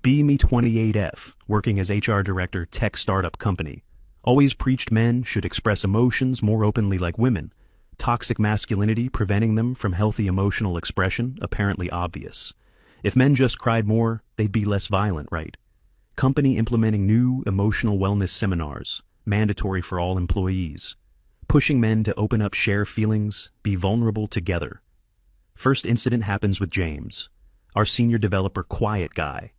Me28F, working as HR director, tech startup company. Always preached men should express emotions more openly like women. Toxic masculinity preventing them from healthy emotional expression apparently obvious. If men just cried more, they'd be less violent, right? Company implementing new emotional wellness seminars, mandatory for all employees. Pushing men to open up, share feelings, be vulnerable together. First incident happens with James, our senior developer, quiet guy.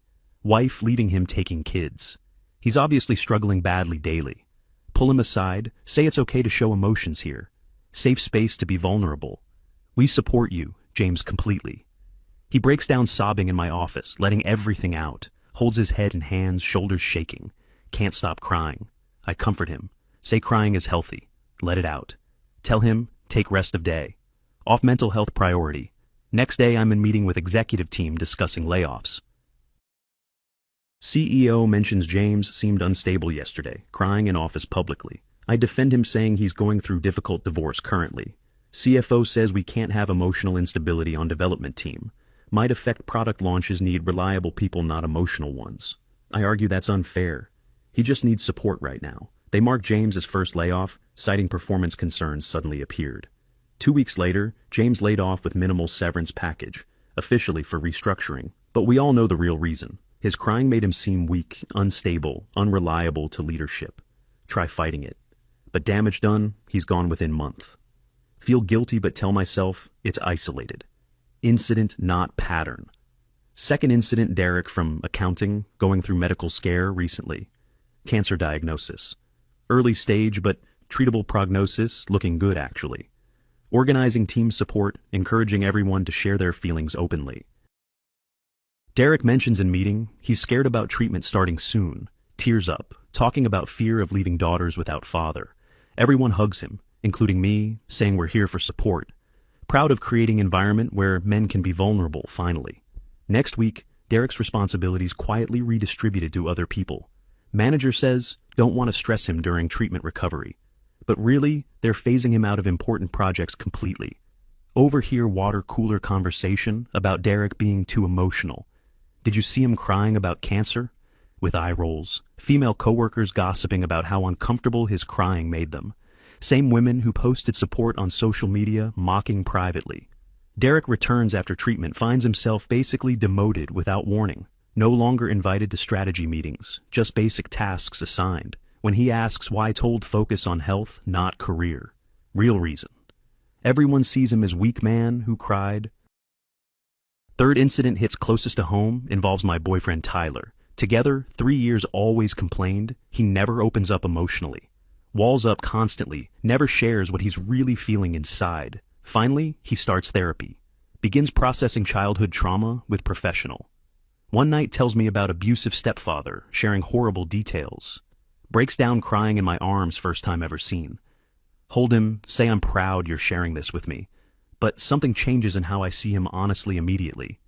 Wife leaving him taking kids. He's obviously struggling badly daily. Pull him aside, say it's okay to show emotions here. Safe space to be vulnerable. We support you, James, completely. He breaks down sobbing in my office, letting everything out, holds his head in hands, shoulders shaking. Can't stop crying. I comfort him. Say crying is healthy. Let it out. Tell him, take rest of day. Off mental health priority. Next day I'm in meeting with executive team discussing layoffs. CEO mentions James seemed unstable yesterday, crying in office publicly. I defend him saying he's going through difficult divorce currently. CFO says we can't have emotional instability on development team. Might affect product launches, need reliable people, not emotional ones. I argue that's unfair. He just needs support right now. They mark James as first layoff, citing performance concerns suddenly appeared. 2 weeks later, James laid off with minimal severance package, officially for restructuring. But we all know the real reason. His crying made him seem weak, unstable, unreliable to leadership. Try fighting it. But damage done, he's gone within month. Feel guilty but tell myself it's isolated. Incident, not pattern. Second incident, Derek from accounting, going through medical scare recently. Cancer diagnosis. Early stage but treatable prognosis, looking good actually. Organizing team support, encouraging everyone to share their feelings openly. Derek mentions in meeting, he's scared about treatment starting soon. Tears up, talking about fear of leaving daughters without father. Everyone hugs him, including me, saying we're here for support. Proud of creating an environment where men can be vulnerable, finally. Next week, Derek's responsibilities quietly redistributed to other people. Manager says, don't want to stress him during treatment recovery. But really, they're phasing him out of important projects completely. Overhear water cooler conversation about Derek being too emotional. Did you see him crying about cancer? With eye rolls. Female coworkers gossiping about how uncomfortable his crying made them. Same women who posted support on social media, mocking privately. Derek returns after treatment, finds himself basically demoted without warning. No longer invited to strategy meetings, just basic tasks assigned. When he asks why, told focus on health, not career. Real reason. Everyone sees him as weak man who cried. Third incident hits closest to home, involves my boyfriend Tyler. Together, 3 years, always complained. He never opens up emotionally. Walls up constantly, never shares what he's really feeling inside. Finally, he starts therapy. Begins processing childhood trauma with professional. One night tells me about abusive stepfather, sharing horrible details. Breaks down crying in my arms, first time ever seen. Hold him, say I'm proud you're sharing this with me. But something changes in how I see him honestly immediately.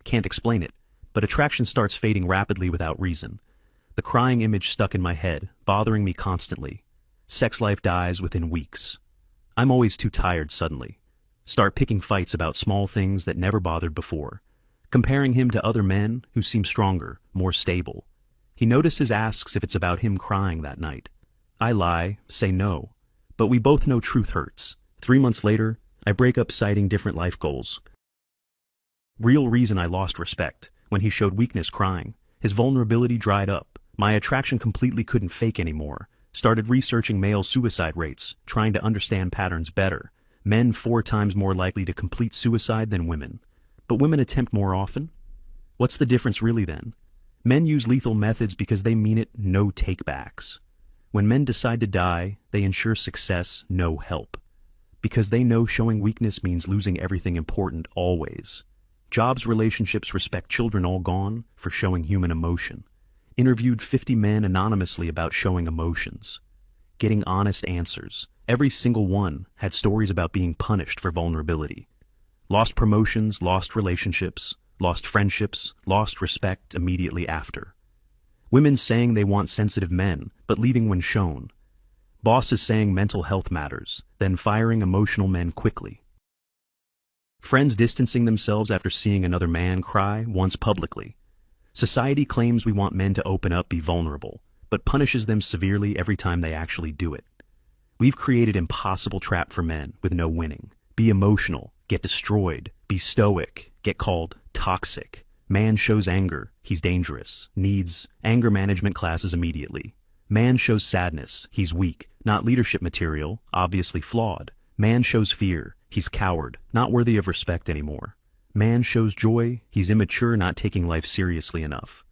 Can't explain it, but attraction starts fading rapidly without reason. The crying image stuck in my head, bothering me constantly. Sex life dies within weeks. I'm always too tired suddenly. Start picking fights about small things that never bothered before. Comparing him to other men who seem stronger, more stable. He notices, asks if it's about him crying that night. I lie, say no. But we both know truth hurts. 3 months later, I break up citing different life goals. Real reason, I lost respect. When he showed weakness crying, his vulnerability dried up. My attraction completely couldn't fake anymore. Started researching male suicide rates, trying to understand patterns better. Men 4 times more likely to complete suicide than women. But women attempt more often? What's the difference really then? Men use lethal methods because they mean it, no takebacks. When men decide to die, they ensure success, no help. Because they know showing weakness means losing everything important always. Jobs, relationships, respect, children all gone for showing human emotion. Interviewed 50 men anonymously about showing emotions. Getting honest answers. Every single one had stories about being punished for vulnerability. Lost promotions, lost relationships, lost friendships, lost respect immediately after. Women saying they want sensitive men, but leaving when shown. Bosses saying mental health matters, then firing emotional men quickly. Friends distancing themselves after seeing another man cry, once publicly. Society claims we want men to open up, be vulnerable, but punishes them severely every time they actually do it. We've created an impossible trap for men with no winning. Be emotional, get destroyed. Be stoic, get called toxic. Man shows anger, he's dangerous. Needs anger management classes immediately. Man shows sadness, he's weak, not leadership material, obviously flawed. Man shows fear, he's coward, not worthy of respect anymore. Man shows joy, he's immature, not taking life seriously enough.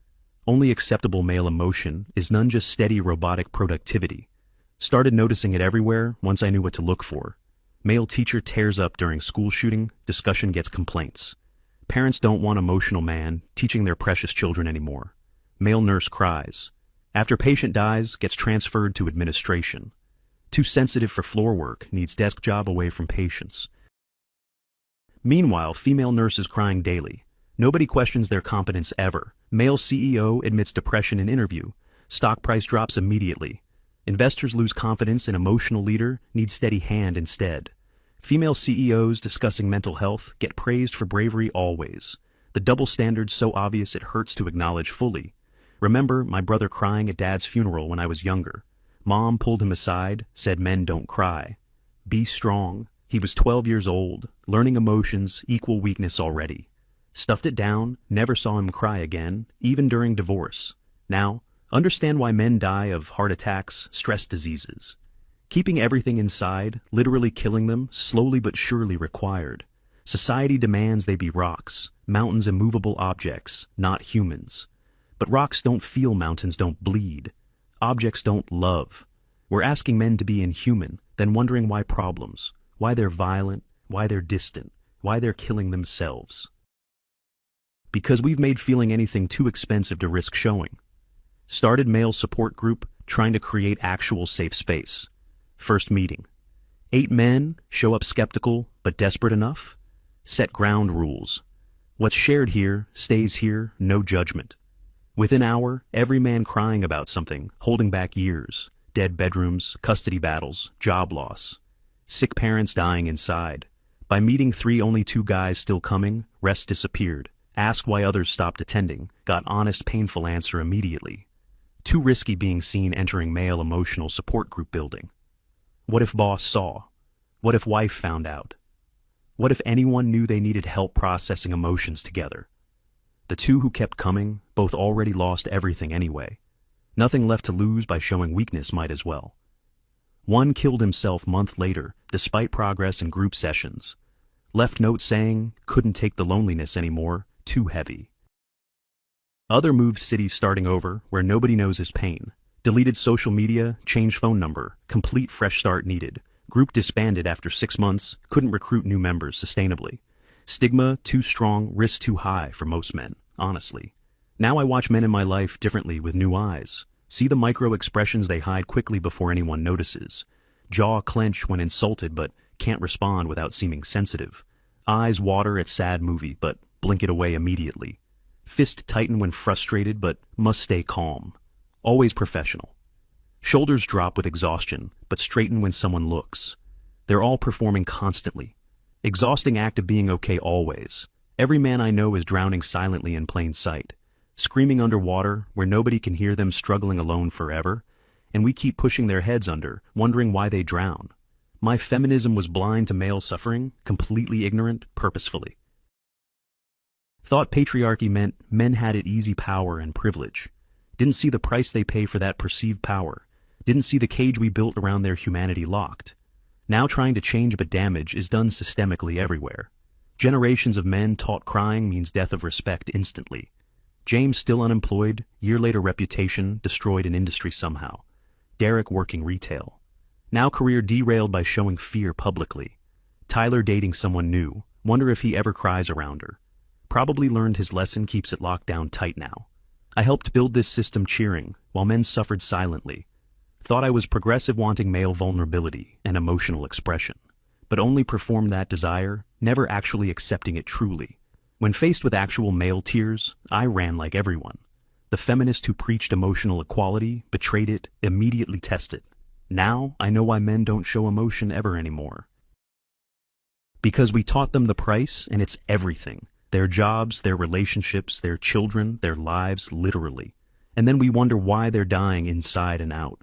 Only acceptable male emotion is none just steady robotic productivity. Started noticing it everywhere once I knew what to look for. Male teacher tears up during school shooting, discussion gets complaints. Parents don't want emotional man teaching their precious children anymore. Male nurse cries. After patient dies, gets transferred to administration. Too sensitive for floor work, needs desk job away from patients. Meanwhile, female nurse is crying daily. Nobody questions their competence ever. Male CEO admits depression in interview. Stock price drops immediately. Investors lose confidence in emotional leader, need steady hand instead. Female CEOs discussing mental health get praised for bravery always. The double standard's so obvious it hurts to acknowledge fully. Remember my brother crying at dad's funeral when I was younger. Mom pulled him aside, said men don't cry. Be strong. He was 12 years old, learning emotions, equal weakness already. Stuffed it down, never saw him cry again, even during divorce. Now, understand why men die of heart attacks, stress diseases. Keeping everything inside, literally killing them, slowly but surely required. Society demands they be rocks, mountains immovable objects, not humans. But rocks don't feel, mountains don't bleed. Objects don't love. We're asking men to be inhuman, then wondering why problems, why they're violent, why they're distant, why they're killing themselves. Because we've made feeling anything too expensive to risk showing. Started male support group trying to create actual safe space. First meeting. 8 men show up skeptical but desperate enough. Set ground rules. What's shared here stays here, no judgment. Within hour, every man crying about something, holding back years. Dead bedrooms, custody battles, job loss. Sick parents dying inside. By meeting 3, only 2 guys still coming, rest disappeared. Asked why others stopped attending, got honest, painful answer immediately. Too risky being seen entering male emotional support group building. What if boss saw? What if wife found out? What if anyone knew they needed help processing emotions together? The 2 who kept coming, both already lost everything anyway. Nothing left to lose by showing weakness, might as well. One killed himself month later, despite progress in group sessions. Left note saying, couldn't take the loneliness anymore, too heavy. Other moved cities starting over, where nobody knows his pain. Deleted social media, changed phone number, complete fresh start needed. Group disbanded after 6 months, couldn't recruit new members sustainably. Stigma too strong, risk too high for most men, honestly. Now I watch men in my life differently with new eyes. See the micro expressions they hide quickly before anyone notices. Jaw clench when insulted but can't respond without seeming sensitive. Eyes water at sad movie but blink it away immediately. Fist tighten when frustrated but must stay calm. Always professional. Shoulders drop with exhaustion, but straighten when someone looks. They're all performing constantly. Exhausting act of being okay always. Every man I know is drowning silently in plain sight. Screaming underwater, where nobody can hear them, struggling alone forever. And we keep pushing their heads under, wondering why they drown. My feminism was blind to male suffering, completely ignorant, purposefully. Thought patriarchy meant men had it easy, power and privilege. Didn't see the price they pay for that perceived power. Didn't see the cage we built around their humanity locked. Now trying to change but damage is done systemically everywhere. Generations of men taught crying means death of respect instantly. James still unemployed, year later reputation destroyed in industry somehow. Derek working retail. Now career derailed by showing fear publicly. Tyler dating someone new, wonder if he ever cries around her. Probably learned his lesson, keeps it locked down tight now. I helped build this system cheering, while men suffered silently. Thought I was progressive, wanting male vulnerability and emotional expression, but only performed that desire, never actually accepting it truly. When faced with actual male tears, I ran like everyone. The feminist who preached emotional equality, betrayed it, immediately tested. Now I know why men don't show emotion ever anymore. Because we taught them the price, and it's everything. Their jobs, their relationships, their children, their lives, literally. And then we wonder why they're dying inside and out.